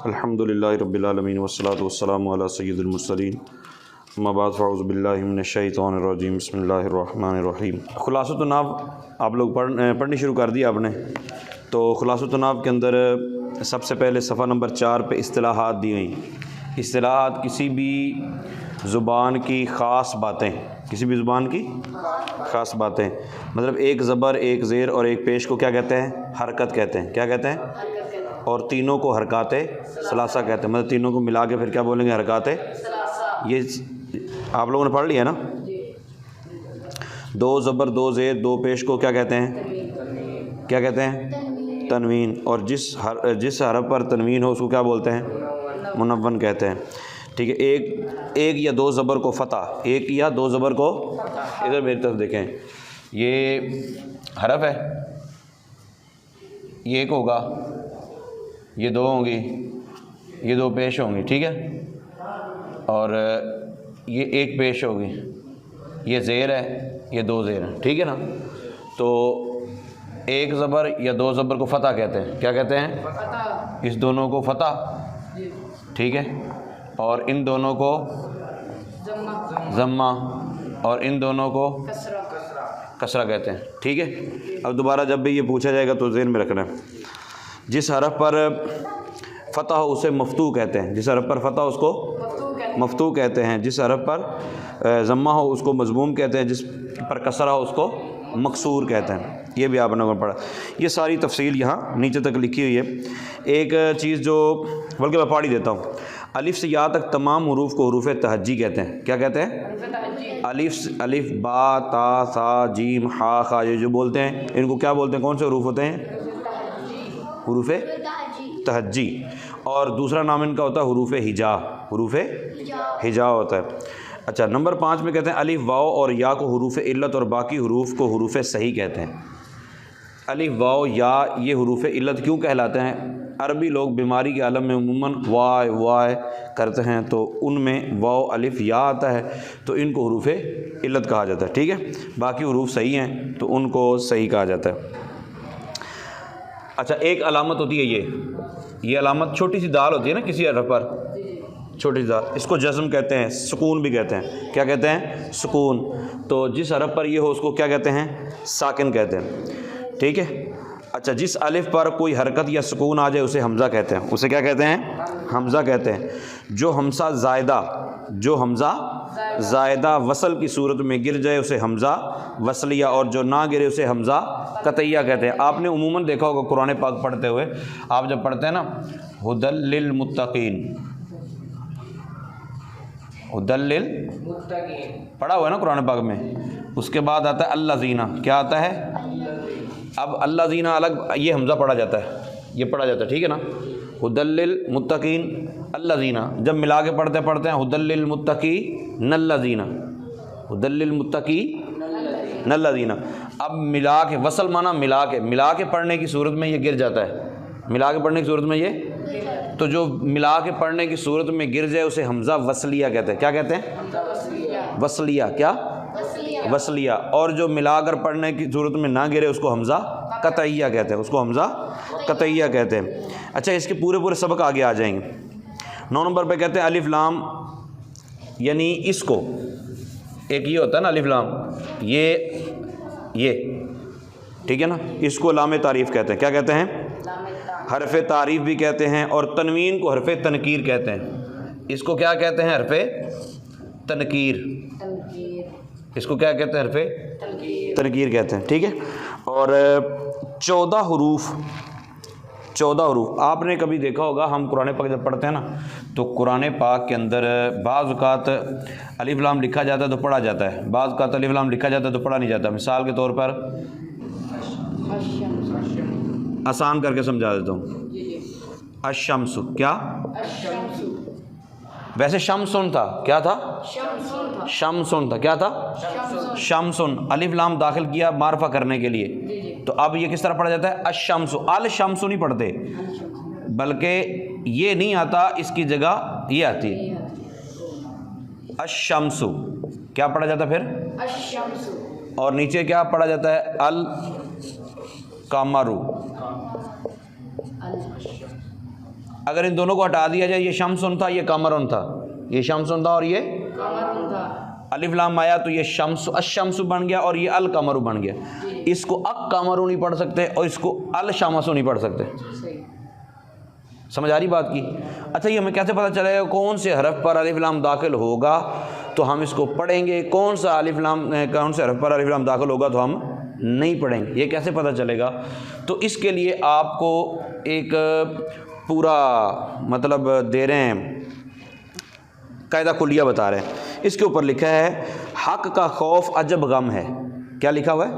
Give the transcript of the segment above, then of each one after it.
الحمدللہ رب العالمین والصلاۃ والسلام علی سید المرسلین اما بعد فاعوذ باللہ من الشیطان الرجیم بسم اللہ الرحمن الرحیم۔ خلاصۃ الناب آپ لوگ پڑھنی شروع کر دی آپ نے، تو خلاصۃ الناب کے اندر سب سے پہلے صفحہ نمبر 4 پہ اصطلاحات دی گئیں۔ اصطلاحات کسی بھی زبان کی خاص باتیں، کسی بھی زبان کی خاص باتیں، مطلب ایک زبر، ایک زیر اور ایک پیش کو کیا کہتے ہیں؟ حرکت کہتے ہیں۔ کیا کہتے ہیں؟ اور تینوں کو حرکات ثلاثہ کہتے ہیں، مطلب تینوں کو ملا کے پھر کیا بولیں گے؟ حرکات ثلاثہ۔ یہ آپ لوگوں نے پڑھ لیا نا؟ دو زبر، دو زیر، دو پیش کو کیا کہتے ہیں؟ کیا کہتے ہیں؟ تنوین۔ اور جس حرف پر تنوین ہو اس کو کیا بولتے ہیں؟ منون کہتے ہیں۔ ٹھیک ہے، ایک یا دو زبر کو فتح، ایک یا دو زبر کو، ادھر میری طرف دیکھیں، یہ حرف ہے، یہ ایک ہوگا، یہ دو ہوں گی، یہ دو پیش ہوں گی، ٹھیک ہے، اور یہ ایک پیش ہوگی، یہ زیر ہے، یہ دو زیر ہیں، ٹھیک ہے نا؟ تو ایک زبر یا دو زبر کو فتح کہتے ہیں۔ کیا کہتے ہیں؟ اس دونوں کو فتح، ٹھیک ہے، اور ان دونوں کو ضمہ، اور ان دونوں کو کسرہ کہتے ہیں، ٹھیک ہے۔ اب دوبارہ جب بھی یہ پوچھا جائے گا تو ذہن میں رکھنا ہے، جس حرف پر فتح ہو اسے مفتوح کہتے ہیں، جس حرف پر فتح اس کو مفتوح کہتے ہیں، جس حرف پر ضمہ ہو اس کو مضموم کہتے ہیں، جس پر کسرہ ہو اس کو مکسور کہتے ہیں۔ یہ بھی آپ نے پڑھا، یہ ساری تفصیل یہاں نیچے تک لکھی ہوئی ہے۔ ایک چیز جو بلکہ میں پڑھ ہی دیتا ہوں، الف سے یا تک تمام حروف کو حروف تہجی کہتے ہیں۔ کیا کہتے ہیں؟ الف، با، تا، ثا، جیم، ہا، خا، یہ جو بولتے ہیں ان کو کیا بولتے ہیں؟ کون سے حروف ہوتے ہیں؟ حروف تہجی۔ اور دوسرا نام ان کا ہوتا ہے حروف ہجا، حروف ہجا ہوتا ہے۔ اچھا، نمبر 5 میں کہتے ہیں الف، واو اور یا کو حروف علت اور باقی حروف کو حروف صحیح کہتے ہیں۔ الف، واو، یا یہ حروف علت کیوں کہلاتے ہیں؟ عربی لوگ بیماری کے عالم میں عموماً وائے وائے کرتے ہیں، تو ان میں واو، الف، یا آتا ہے، تو ان کو حروف علت کہا جاتا ہے، ٹھیک ہے۔ باقی حروف صحیح ہیں تو ان کو صحیح کہا جاتا ہے۔ اچھا، ایک علامت ہوتی ہے یہ علامت چھوٹی سی دال ہوتی ہے نا کسی حرف پر، چھوٹی سی دال، اس کو جزم کہتے ہیں، سکون بھی کہتے ہیں۔ کیا کہتے ہیں؟ سکون۔ تو جس حرف پر یہ ہو اس کو کیا کہتے ہیں؟ ساکن کہتے ہیں، ٹھیک ہے۔ اچھا، جس الف پر کوئی حرکت یا سکون آ جائے اسے حمزہ کہتے ہیں۔ اسے کیا کہتے ہیں؟ حمزہ کہتے ہیں۔ جو حمزہ زائدہ وصل کی صورت میں گر جائے اسے حمزہ وصلیہ، اور جو نہ گرے اسے حمزہ قطعیہ کہتے ہیں۔ آپ نے عموماً دیکھا ہوگا قرآن پاک پڑھتے ہوئے، آپ جب پڑھتے ہیں نا ہدی للمتقین، ہدی للمتقین پڑھا ہوا ہے نا قرآن پاک میں، اس کے بعد آتا ہے الذین۔ کیا آتا ہے؟ اب الذین الگ یہ حمزہ پڑھا جاتا ہے، یہ پڑھا جاتا ہے، ٹھیک ہے نا؟ ہدی للمتقین الذین، جب ملا کے پڑھتے ہیں ہدی للمتقین الذین، ہدی للمتقین الذین۔ اب ملا کے، وصل مانا ملا کے پڑھنے کی صورت میں یہ گر جاتا ہے، ملا کے پڑھنے کی صورت میں یہ، تو جو ملا کے پڑھنے کی صورت میں گر جائے اسے حمزہ وصلیہ کہتے ہیں۔ کیا کہتے ہیں؟ وصلیہ۔ کیا؟ وصلیہ۔ اور جو ملا کر پڑھنے کی صورت میں نہ گرے اس کو حمزہ قطعیہ کہتے ہیں، اس کو حمزہ قطعیہ کہتے ہیں۔ اچھا، اس کے پورے سبق آگے آ جائیں گے۔ 9 نمبر پہ کہتے ہیں الف لام، یعنی اس کو، ایک یہ ہوتا ہے نا الف لام، یہ ٹھیک ہے نا، اس کو لام تعریف کہتے ہیں۔ کیا کہتے ہیں؟ حرف تعریف بھی کہتے ہیں، اور تنوین کو حرف تنکیر کہتے ہیں۔ اس کو کیا کہتے ہیں؟ حرف تنکیر۔ اس کو کیا کہتے ہیں؟ حرف تنکیر کہتے ہیں، ٹھیک ہے۔ اور 14 حروف آپ نے کبھی دیکھا ہوگا، ہم قرآن پاک جب پڑھتے ہیں نا تو قرآن پاک کے اندر بعض اوقات الف لام لکھا جاتا ہے تو پڑھا جاتا ہے، بعض اوقات الف لام لکھا جاتا ہے تو پڑھا نہیں جاتا۔ مثال کے طور پر آسان کر کے سمجھا دیتا ہوں، الشمس۔ کیا؟ ویسے شمسن تھا، کیا تھا؟ شمسن تھا۔ کیا تھا؟ شمسن۔ الف لام داخل کیا معرفہ کرنے کے لیے، تو اب یہ کس طرح پڑھا جاتا ہے؟ الشمس۔ الشمس نہیں پڑھتے، بلکہ یہ نہیں آتا، اس کی جگہ یہ آتی ہے الشمس۔ کیا پڑھا جاتا ہے پھر؟ الشمس۔ اور نیچے کیا پڑھا جاتا ہے؟ القمر۔ اگر ان دونوں کو ہٹا دیا جائے، یہ شمسن تھا، یہ قمرن تھا، یہ شمسن تھا اور یہ قمرن تھا، الف لام آیا تو یہ شمس الشمس بن گیا اور یہ القمر بن گیا. اس کو القمر نہیں پڑھ سکتے اور اس کو الشمس نہیں پڑھ سکتے. صحیح. سمجھ آ رہی بات کی؟ اچھا یہ ہمیں کیسے پتہ چلے گا کون سے حرف پر الف لام داخل ہوگا تو ہم اس کو پڑھیں گے، کون سے حرف پر الف لام داخل ہوگا تو ہم نہیں پڑھیں گے؟ یہ کیسے پتہ چلے گا؟ تو اس کے لیے آپ کو ایک پورا مطلب دے رہے ہیں، قاعدہ کلیہ بتا رہے ہیں. اس کے اوپر لکھا ہے حق کا خوف عجب غم ہے. کیا لکھا ہوا ہے؟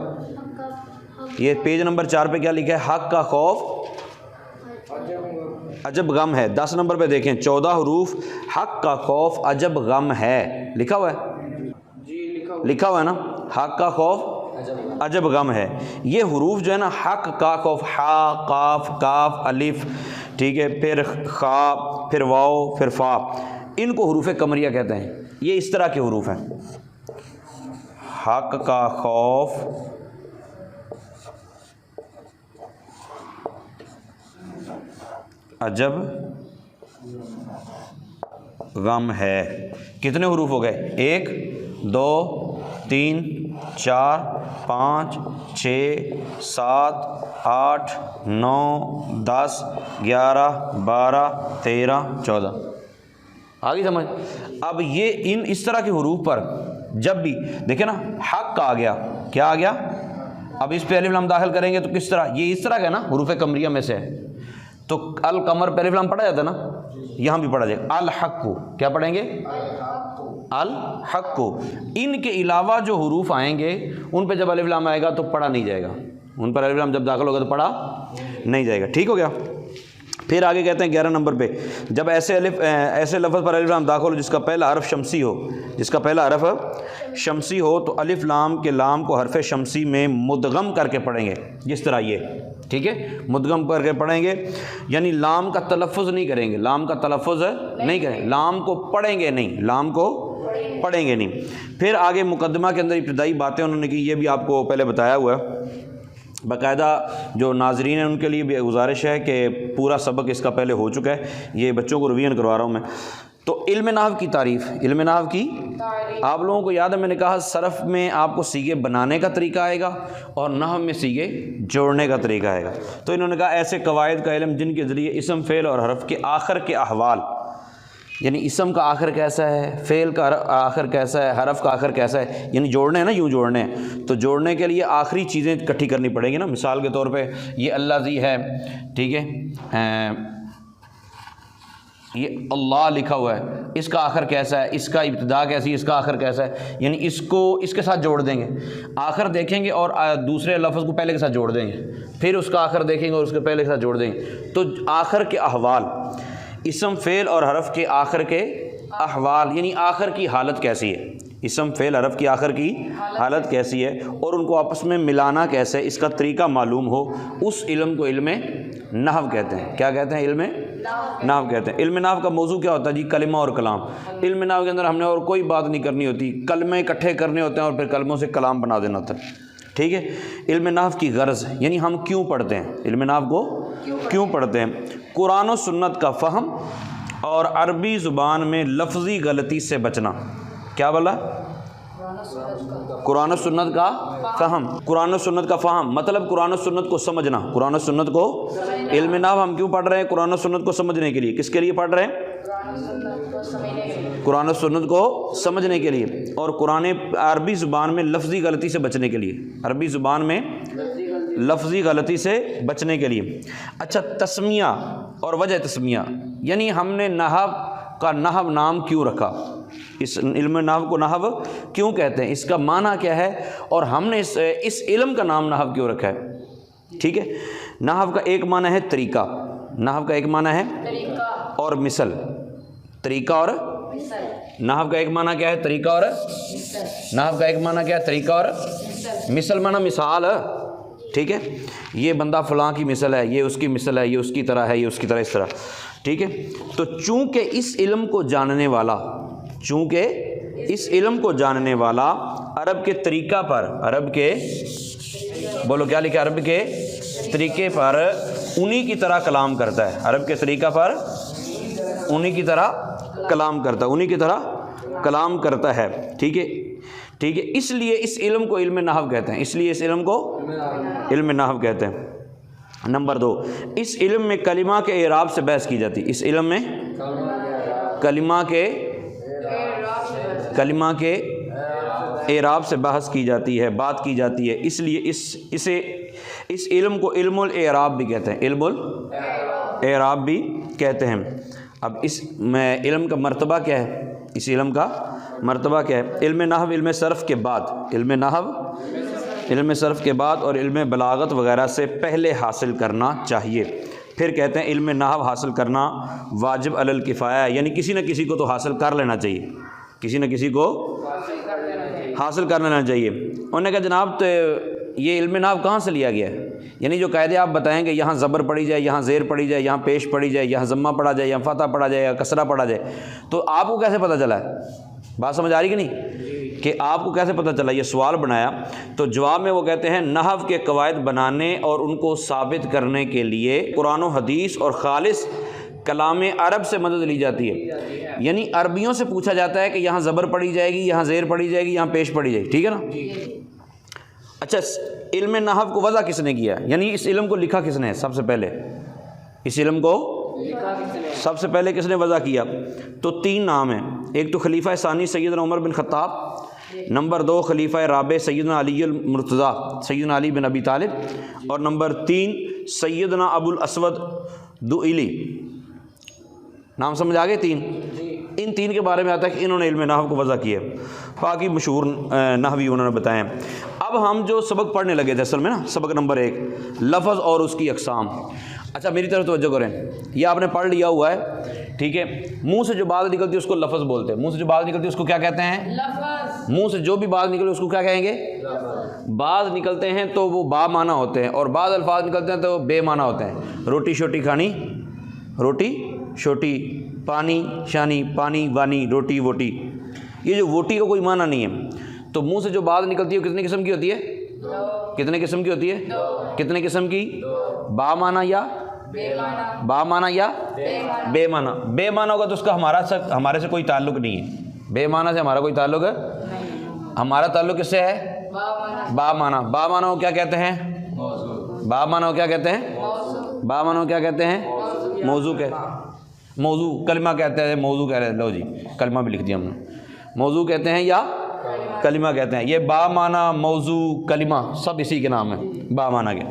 یہ پیج نمبر 4 پہ کیا لکھا ہے؟ حق کا خوف عجب غم ہے. 10 نمبر پہ دیکھیں 14 حروف، حق کا خوف عجب غم ہے لکھا ہوا ہے. لکھا ہوا ہے نا، حق کا خوف عجب غم ہے. یہ حروف جو ہے نا، حق کا خوف، حا قاف کاف الف، ٹھیک ہے، پھر خا، پھر واو، پھر فا، ان کو حروف قمریہ کہتے ہیں. یہ اس طرح کے حروف ہیں. حق کا خوف عجب غم ہے. کتنے حروف ہو گئے؟ 1 2 3 4 5 6 7 8 9 10 11 12 13 14. آگے سمجھ؟ اب یہ اس طرح کے حروف پر جب بھی دیکھیں نا، حق کا آ گیا، کیا آ گیا؟ اب اس پہ الف لام داخل کریں گے تو کس طرح؟ یہ اس طرح کا نا، حروف قمریہ میں سے ہے. تو القمر پہ الف لام پڑھا جاتا ہے نا، یہاں بھی پڑھا جائے گا. الحق کو کیا پڑھیں گے؟ الحق کو. ان کے علاوہ جو حروف آئیں گے ان پہ جب الف لام آئے گا تو پڑھا نہیں جائے گا. ان پر الف لام جب داخل ہوگا تو پڑھا نہیں جائے گا. ٹھیک ہو گیا؟ پھر آگے کہتے ہیں 11 نمبر پہ، جب ایسے لفظ پر الف لام داخل ہو جس کا پہلا حرف شمسی ہو، جس کا پہلا حرف شمسی ہو تو الف لام کے لام کو حرف شمسی میں مدغم کر کے پڑھیں گے. جس طرح یہ، ٹھیک ہے، مدغم کر کے پڑھیں گے، یعنی لام کا تلفظ نہیں کریں گے، لام کا تلفظ نہیں کریں گے، لام کو پڑھیں گے نہیں، لام کو پڑھیں گے نہیں. پھر آگے مقدمہ کے اندر ابتدائی باتیں انہوں نے کی، یہ بھی آپ کو پہلے بتایا ہوا ہے. باقاعدہ جو ناظرین ہیں ان کے لیے بھی گزارش ہے کہ پورا سبق اس کا پہلے ہو چکا ہے، یہ بچوں کو ریویژن کروا رہا ہوں میں. تو علم نحو کی تعریف، علم نحو کی آپ لوگوں کو یاد ہے، میں نے کہا صرف میں آپ کو صیغے بنانے کا طریقہ آئے گا اور نحو میں صیغے جوڑنے کا طریقہ آئے گا. تو انہوں نے کہا ایسے قواعد کا علم جن کے ذریعے اسم فعل اور حرف کے آخر کے احوال، یعنی اسم کا آخر کیسا ہے، فعل کا آخر کیسا ہے، حرف کا آخر کیسا ہے، یعنی جوڑنے ہیں نا، یوں جوڑنے ہیں. تو جوڑنے کے لیے آخری چیزیں اکٹھی کرنی پڑیں گی نا. مثال کے طور پہ یہ اللہ ذی ہے، ٹھیک ہے، یہ اللہ لکھا ہوا ہے، اس کا آخر کیسا ہے، اس کا ابتدا کیسی ہے، اس کا آخر کیسا ہے، یعنی اس کو اس کے ساتھ جوڑ دیں گے. آخر دیکھیں گے اور دوسرے لفظ کو پہلے کے ساتھ جوڑ دیں گے، پھر اس کا آخر دیکھیں گے اور اس کے پہلے کے ساتھ جوڑ دیں گے. تو آخر کے احوال، اسم فعل اور حرف کے آخر کے احوال، یعنی آخر کی حالت کیسی ہے، اسم فعل حرف کی آخر کی حالت کیسی ہے اور ان کو آپس میں ملانا کیسے، اس کا طریقہ معلوم ہو، اس علم کو علم نحو کہتے ہیں. کیا کہتے ہیں؟ علم نحو کہتے ہیں. علم نحو کا موضوع کیا ہوتا ہے جی؟ کلمہ اور کلام. علم نحو کے اندر ہم نے اور کوئی بات نہیں کرنی ہوتی، کلمے اکٹھے کرنے ہوتے ہیں اور پھر کلموں سے کلام بنا دینا ہوتا ہے. ٹھیک ہے. علم نحو کی غرض، یعنی ہم کیوں پڑھتے ہیں، علم نحو کو کیوں پڑھتے ہیں؟ قرآن و سنت کا فہم اور عربی زبان میں لفظی غلطی سے بچنا. کیا بولا؟ قرآن و سنت کا فہم. قرآن و سنت کا فہم مطلب قرآن و سنت کو سمجھنا. قرآن و سنت کو، علم نحو ہم کیوں پڑھ رہے ہیں؟ قرآن و سنت کو سمجھنے کے لیے. کس کے لیے پڑھ رہے ہیں؟ قرآن و سنت کو سمجھنے کے لیے اور قرآن عربی زبان میں لفظی غلطی سے بچنے کے لیے. عربی زبان میں لفظی غلطی سے بچنے کے لیے. اچھا، تسمیہ اور وجہ تسمیہ، یعنی ہم نے نحو کا نحو نام کیوں رکھا، اس علم نحو کو نحو کیوں کہتے ہیں، اس کا معنی کیا ہے، اور ہم نے اس علم کا نام نحو کیوں رکھا ہے. ٹھیک ہے. نحو کا ایک معنی ہے طریقہ، نحو کا ایک معنی ہے اور مثل. طریقہ اور نحو کا ایک معنی کیا ہے؟ طریقہ اور نحو کا ایک معنی کیا ہے؟ طریقہ اور مثل معنی مثال. ٹھیک ہے. یہ بندہ فلاں کی مثل ہے، یہ اس کی مثل ہے، یہ اس کی طرح ہے، یہ اس کی طرح، اس طرح. ٹھیک ہے. تو چونکہ اس علم کو جاننے والا، چونکہ اس علم کو جاننے والا عرب کے طریقہ پر، عرب کے، بولو کیا لکھا، عرب کے طریقے پر انہی کی طرح کلام کرتا ہے، عرب کے طریقہ پر انہی کی طرح کلام کرتا ہے، انہی کی طرح کلام کرتا ہے، ٹھیک ہے ٹھیک ہے۔ اس لیے اس علم کو علم نحو کہتے ہیں، اس لیے اس علم کو علم نحو کہتے ہیں۔ نمبر 2، اس علم میں کلمہ کے اعراب سے بحث کی جاتی ہے، اس علم میں کلمہ کے اعراب سے بحث کی جاتی ہے، بات کی جاتی ہے، اس لیے اس علم کو علم الاعراب بھی کہتے ہیں، علم الاعراب بھی کہتے ہیں۔ اب اس میں علم کا مرتبہ کیا ہے، اس علم کا مرتبہ کیا ہے؟ علم نحو علم صرف کے بعد، علم نحو علم صرف کے بعد اور علم بلاغت وغیرہ سے پہلے حاصل کرنا چاہیے۔ پھر کہتے ہیں علم نحو حاصل کرنا واجب علی الکفایہ ہے، یعنی کسی نہ کسی کو تو حاصل کر لینا چاہیے، کسی نہ کسی کو حاصل کر لینا چاہیے۔ انہوں نے کہا جناب تو یہ علم نحو کہاں سے لیا گیا ہے؟ یعنی جو قاعدے آپ بتائیں گے یہاں زبر پڑھی جائے، یہاں زیر پڑھی جائے، یہاں پیش پڑھی جائے، یہاں ضمہ پڑھا جائے، یہاں فتح پڑھا جائے، یا کسرہ پڑھا جائے، تو آپ کو کیسے پتہ چلا ہے؟ بات سمجھ آ رہی کہ نہیں کہ آپ کو کیسے پتہ چلا؟ یہ سوال بنایا تو جواب میں وہ کہتے ہیں نحو کے قواعد بنانے اور ان کو ثابت کرنے کے لیے قرآن و حدیث اور خالص کلام عرب سے مدد لی جاتی ہے، یعنی عربیوں سے پوچھا جاتا ہے کہ یہاں زبر پڑھی جائے گی، یہاں زیر پڑھی جائے گی، یہاں پیش پڑھی جائے گی، ٹھیک ہے نا؟ اچھا، علم نحو کو وضع کس نے کیا؟ یعنی اس علم کو لکھا کس نے؟ سب سے پہلے اس علم کو سب سے پہلے کس نے وضع کیا؟ تو 3 نام ہیں، ایک تو خلیفہ ثانی سیدنا عمر بن خطاب، نمبر 2 خلیفہ رابع سیدنا علی المرتضیٰ سیدنا علی بن ابی طالب، اور نمبر 3 سیدنا ابو الاسود دؤلی۔ نام سمجھ آ گئے 3؟ ان 3 کے بارے میں آتا ہے کہ انہوں نے علم نحو کو وضع کیا، باقی مشہور نحوی انہوں نے بتائے ہیں۔ اب ہم جو سبق پڑھنے لگے تھے اصل میں نا، سبق نمبر 1 لفظ اور اس کی اقسام۔ اچھا میری طرف توجہ کریں، یہ آپ نے پڑھ لیا ہوا ہے، ٹھیک ہے؟ منہ سے جو بات نکلتی ہے اس کو لفظ بولتے ہیں، منہ سے جو بات نکلتی ہے اس کو کیا کہتے ہیں؟ لفظ۔ منہ سے جو بھی بات نکلے اس کو کیا کہیں گے؟ بعض نکلتے ہیں تو وہ با معنی ہوتے ہیں، اور بعض الفاظ نکلتے ہیں تو وہ بے معنی ہوتے ہیں۔ روٹی شوٹی کھانی، روٹی شوٹی، پانی شانی، پانی وانی، روٹی ووٹی، یہ جو ووٹی کا کوئی معنی نہیں ہے۔ تو منہ سے جو بات نکلتی ہے کتنے قسم کی ہوتی ہے؟ کتنے قسم کی ہوتی ہے؟ کتنے قسم کی؟ با معنی یا با معنی یا بے معنی؟ بے معنی ہوگا تو اس کا ہمارے سے کوئی تعلق نہیں ہے، بے معنی سے ہمارا کوئی تعلق ہے؟ ہمارا تعلق کس سے ہے؟ با معنی۔ با معنی کو کیا کہتے ہیں؟ با معنی کو کیا کہتے ہیں؟ با معنی کو کیا کہتے ہیں؟ موضوع کہتے ہیں۔ موضوع کلمہ کہتے ہیں، موضوع کہہ رہے ہیں، لو جی کلمہ بھی لکھ دیا ہم نے۔ موضوع کہتے ہیں یا کلمہ کہتے ہیں، یہ با معنی، موضوع، کلمہ سب اسی کے نام ہیں با معنی کے۔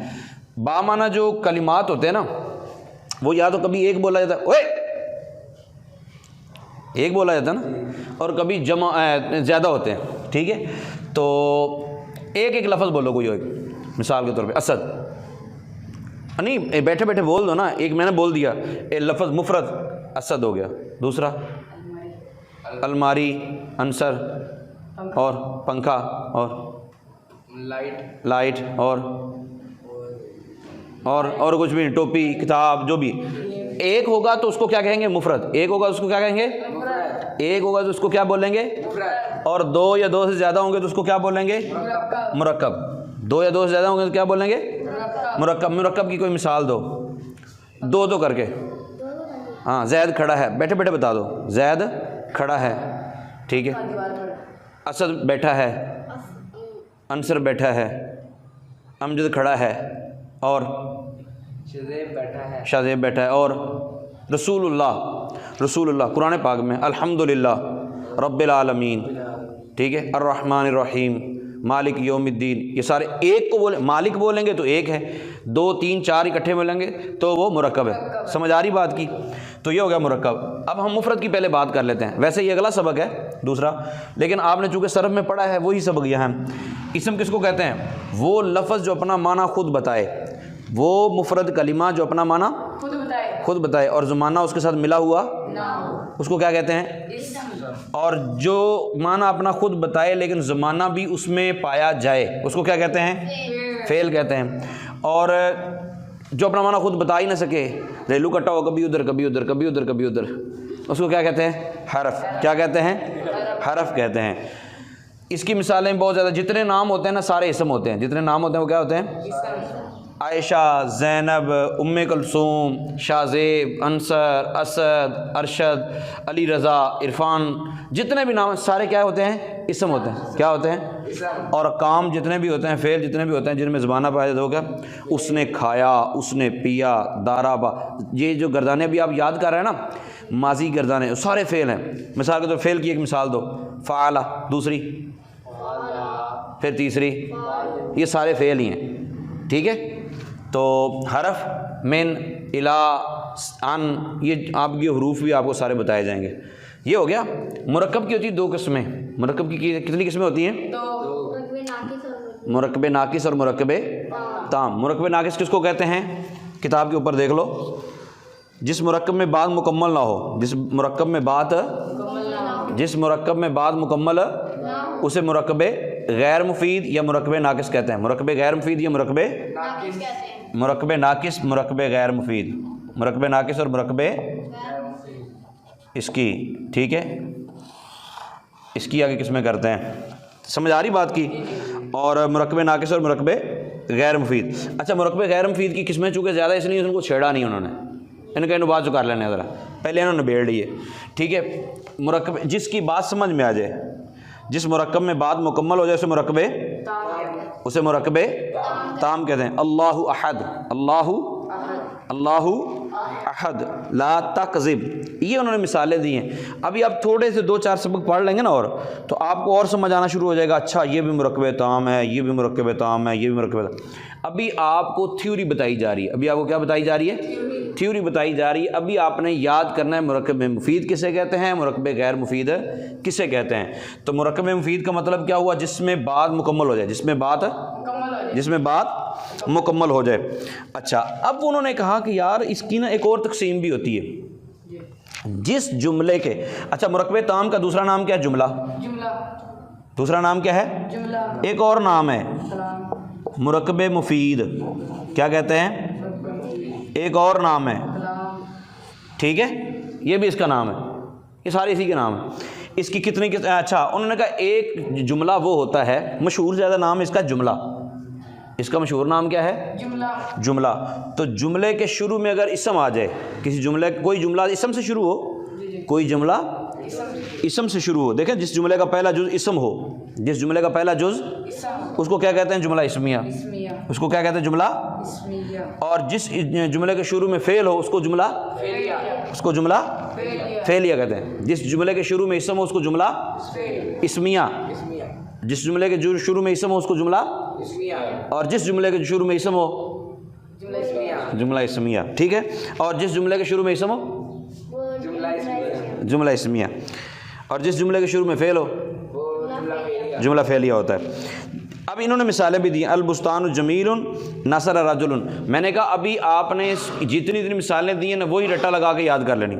با معنی جو کلمات ہوتے ہیں نا، وہ یا تو کبھی ایک بولا جاتا ہے، اوے ایک بولا جاتا ہے نا، اور کبھی جمع زیادہ ہوتے ہیں، ٹھیک ہے؟ تو ایک لفظ بولو کوئی ایک، مثال کے طور پہ اسد، نہیں بیٹھے بیٹھے بول دو نا، ایک میں نے بول دیا ایک لفظ مفرد اسد ہو گیا، دوسرا الماری، انصر، اور پنکھا، اور لائٹ، اور کچھ بھی، ٹوپی، کتاب، جو بھی ایک ہوگا تو اس کو کیا کہیں گے؟ مفرد۔ ایک ہوگا اس کو کیا کہیں گے؟ ایک ہوگا تو اس کو کیا بولیں گے؟ اور 2 یا 2 سے زیادہ ہوں گے تو اس کو کیا بولیں گے؟ مرکب۔ 2 یا 2 سے زیادہ ہوں گے تو کیا بولیں گے؟ مرکب۔ مرکب کی کوئی مثال دو، 2 کر کے۔ ہاں، زید کھڑا ہے، بیٹھے بیٹھے بتا دو، زید کھڑا ہے، ٹھیک ہے؟ اسد بیٹھا ہے، انصر بیٹھا ہے، امجد کھڑا ہے، اور شاذیب بیٹھا ہے، اور رسول اللہ قرآن پاک میں الحمدللہ رب العالمین، ٹھیک ہے؟ الرحمن الرحیم، مالک یوم الدین، یہ سارے ایک کو بولیں، مالک بولیں گے تو ایک ہے، 2 3 4 اکٹھے ملیں گے تو وہ مرکب ہے۔ سمجھ آ رہی بات کی؟ تو یہ ہو گیا مرکب۔ اب ہم مفرد کی پہلے بات کر لیتے ہیں، ویسے یہ اگلا سبق ہے دوسرا، لیکن آپ نے چونکہ صرف میں پڑھا ہے وہی سبق یہاں ہے۔ اسم کس کو کہتے ہیں؟ وہ لفظ جو اپنا معنی خود بتائے، وہ مفرد کلمہ جو اپنا معنی خود بتائے اور زمانہ اس کے ساتھ ملا ہوا، اس کو کیا کہتے ہیں؟ اور جو معنی اپنا خود بتائے لیکن زمانہ بھی اس میں پایا جائے اس کو کیا کہتے ہیں؟ فعل کہتے ہیں۔ اور جو اپنا معنی خود بتا ہی نہ سکے، ریلو کٹا ہو کبھی ادھر کبھی ادھر کبھی ادھر کبھی ادھر، اس کو کیا کہتے ہیں؟ حرف۔ کیا کہتے ہیں؟ حرف کہتے ہیں۔ اس کی مثالیں بہت زیادہ، جتنے نام ہوتے ہیں نا سارے اسم ہوتے ہیں، جتنے نام ہوتے ہیں وہ کیا ہوتے ہیں؟ عائشہ، زینب، ام کلثوم، شاہ زیب، انصر، اسد، ارشد، علی رضا، عرفان، جتنے بھی نام ہیں سارے کیا ہوتے ہیں؟ اسم ہوتے ہیں. کیا ہوتے ہیں؟ اور کام جتنے بھی ہوتے ہیں، فعل جتنے بھی ہوتے ہیں جن میں زبانہ پایا جاتا ہوگا، اس نے کھایا، اس نے پیا، دارا با، یہ جو گردانے ابھی آپ یاد کر رہے ہیں نا، ماضی گردانے سارے فعل ہیں. مثال کے طور فعل کی ایک مثال دو، فعلہ، دوسری، پھر تیسری، یہ سارے فعل ہی ہیں. ٹھیک ہے، تو حرف من، الا، ان، یہ آپ کے حروف بھی آپ کو سارے بتائے جائیں گے. یہ ہو گیا. مرکب کی ہوتی ہے دو قسمیں. مرکب کی کتنی قسمیں ہوتی ہیں؟ مرکب ناقص اور مرکب تام. مرکب ناقص کس کو کہتے ہیں؟ کتاب کے اوپر دیکھ لو. جس مرکب میں بات مکمل نہ ہو، جس مرکب میں بات مکمل اسے مرکب غیر مفید یا مرکب ناقص کہتے ہیں. مرکب غیر مفید یا مرکب ناقص، مرکب غیر مفید، مرکب ناقص اور مرکب اس کی. ٹھیک ہے، اس کی آگے قسمیں کرتے ہیں. سمجھ آ رہی بات کی؟ اور مرکب ناقص اور مرکب غیر مفید. اچھا، مرکب غیر مفید کی قسمیں چونکہ زیادہ اس لیے ان کو چھیڑا نہیں انہوں نے، ان کا بات جو کر لینے ذرا پہلے انہوں نے بیڑ لیے. ٹھیک ہے، مرکب جس کی بات سمجھ میں آ جائے، جس مرکب میں بات مکمل ہو جائے اسے مرکب تام کہتے ہیں. اللہ احد، اللہ احد، لا تکذب، یہ انہوں نے مثالیں دی ہیں. ابھی آپ تھوڑے سے 2-4 سبق پڑھ لیں گے نا، اور تو آپ کو اور سمجھ آنا شروع ہو جائے گا. اچھا، یہ بھی مرکب تام ہے، یہ بھی مرکب تام ہے، یہ بھی مرکب تام. ابھی آپ کو تھیوری بتائی جا رہی ہے. ابھی آپ کو کیا بتائی جا رہی ہے؟ تھیوری بتائی جا رہی ہے. ابھی آپ نے یاد کرنا ہے مرکب مفید کسے کہتے ہیں، مرکب غیر مفید کسے کہتے ہیں. تو مرکب مفید کا مطلب کیا ہوا؟ جس میں بات مکمل ہو جائے، جس میں بات مکمل ہو جائے. اچھا، اب انہوں نے کہا کہ یار اس کی نا ایک اور تقسیم بھی ہوتی ہے. جس جملے کے، اچھا مرکب تام کا دوسرا نام کیا ہے؟ جملہ. دوسرا نام کیا ہے؟ جملہ. ایک اور نام ہے مرکب مفید. کیا کہتے ہیں؟ ایک اور نام ہے. ٹھیک ہے، یہ بھی اس کا نام ہے. یہ سارے اسی کے نام ہیں. اس کی کتنی اچھا انہوں نے کہا ایک جملہ وہ ہوتا ہے، مشہور زیادہ نام اس کا جملہ. اس کا مشہور نام کیا ہے؟ جملہ. تو جملے کے شروع میں اگر اسم آ جائے، کسی جملے، کوئی جملہ اسم سے شروع ہو، کوئی جملہ اسم سے شروع ہو. دیکھیں، جس جملے کا پہلا جز اسم ہو، جس جملے کا پہلا جز، اس کو کیا کہتے ہیں؟ جملہ اسمیہ. اس کو کیا کہتے ہیں؟ جملہ اسمیہ. اور جس جملے کے شروع میں فعل ہو، اس کو جملہ فعلیہ کہتے ہیں. جس جملے کے شروع میں اسم ہو، اس کو جملہ اسمیہ. جس جملے کے شروع میں اسم ہو، اس کو جملہ، اور جس جملے کے شروع میں اسم ہو، جملہ اسمیہ. ٹھیک ہے، اور جس جملے کے شروع میں اسم ہو، جملہ اسمیہ. اور جس جملے کے شروع میں فعل ہو، جملہ فعلیہ ہوتا ہے. اب انہوں نے مثالیں بھی دی. البستان جمیل نصر رجل. میں نے کہا ابھی آپ نے جتنی مثالیں دی ہیں نا، وہی رٹا لگا کے یاد کر لینی.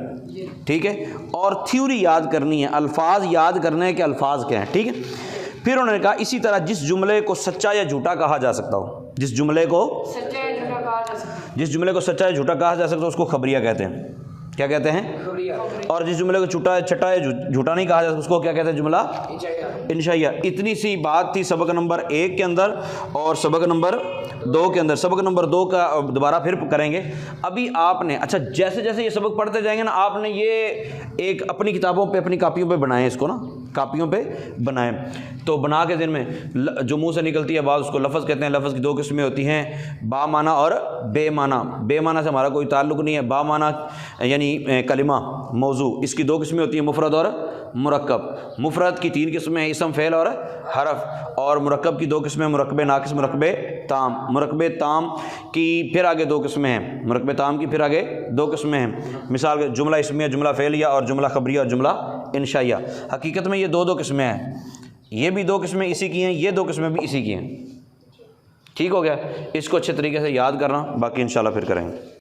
ٹھیک ہے، اور تھیوری یاد کرنی ہے، الفاظ یاد کرنے ہیں کہ الفاظ کیا ہیں. ٹھیک ہے، پھر انہوں نے کہا اسی طرح جس جملے کو سچا یا جھوٹا کہا جا سکتا ہو، جس جملے کو سچا یا جھوٹا کہا جا سکتا ہو، اس کو خبریہ کہتے ہیں. کیا کہتے ہیں؟ اور جس جملے کو چھٹا یا جھوٹا نہیں کہا جا سکتا، اس کو کیا کہتے ہیں؟ جملہ انشائیہ. اتنی سی بات تھی سبق نمبر 1 کے اندر اور سبق نمبر 2 کے اندر. سبق نمبر 2 کا دوبارہ پھر کریں گے. ابھی آپ نے، اچھا جیسے جیسے یہ سبق پڑھتے جائیں گے نا، آپ نے یہ ایک اپنی کتابوں پہ، اپنی کاپیوں پہ بنائیں، اس کو نا کاپیوں پہ بنائیں. تو بنا کے دن میں جو منہ سے نکلتی ہے بات، اس کو لفظ کہتے ہیں. لفظ کی 2 قسمیں ہوتی ہیں، با معنی اور بے معنی. بے معنی سے ہمارا کوئی تعلق نہیں ہے. با معنی یعنی کلمہ، موضوع. اس کی 2 قسمیں ہوتی ہیں، مفرد اور مرکب. مفرد کی 3 قسمیں ہیں، اسم، فعل اور حرف. اور مرکب کی 2 قسمیں، مرکب ناقص، مرکب تام. مرکب تام کی پھر آگے 2 قسمیں ہیں. مرکب تام کی پھر آگے 2 قسمیں ہیں. مثال کے جملہ اسمیہ، جملہ فعلیہ، اور جملہ خبریہ اور جملہ انشائیہ. حقیقت میں یہ 2 قسمیں ہیں. یہ بھی 2 قسمیں اسی کی ہیں، یہ 2 قسمیں بھی اسی کی ہیں. ٹھیک ہو گیا. اس کو اچھے طریقے سے یاد کرنا، باقی انشاءاللہ پھر کریں گے.